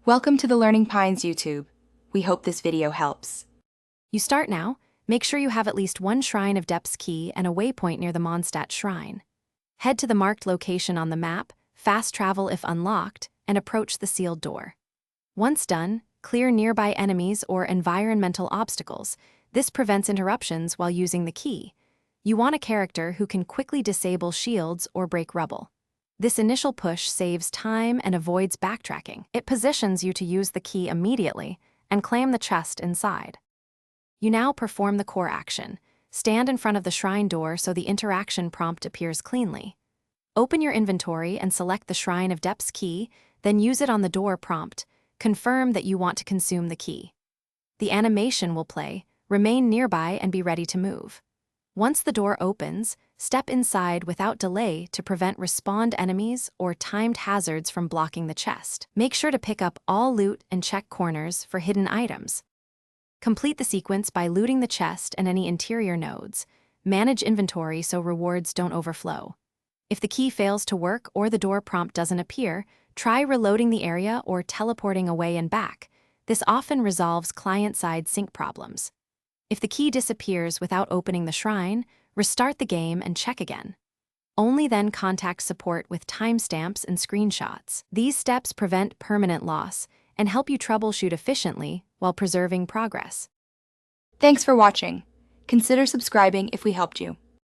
Welcome to the Learning Pines YouTube. We hope this video helps. You start now. Make sure you have at least one Shrine of Depths key and a waypoint near the Mondstadt Shrine. Head to the marked location on the map, fast travel if unlocked, and approach the sealed door. Once done, clear nearby enemies or environmental obstacles. This prevents interruptions while using the key. You want a character who can quickly disable shields or break rubble. This initial push saves time and avoids backtracking. It positions you to use the key immediately and claim the chest inside. You now perform the core action. Stand in front of the shrine door so the interaction prompt appears cleanly. Open your inventory and select the Shrine of Depths key, then use it on the door prompt. Confirm that you want to consume the key. The animation will play. Remain nearby and be ready to move. Once the door opens, step inside without delay to prevent respawned enemies or timed hazards from blocking the chest. Make sure to pick up all loot and check corners for hidden items. Complete the sequence by looting the chest and any interior nodes. Manage inventory so rewards don't overflow. If the key fails to work or the door prompt doesn't appear, try reloading the area or teleporting away and back. This often resolves client-side sync problems. If the key disappears without opening the shrine, restart the game and check again. Only then contact support with timestamps and screenshots. These steps prevent permanent loss and help you troubleshoot efficiently while preserving progress. Thanks for watching. Consider subscribing if we helped you.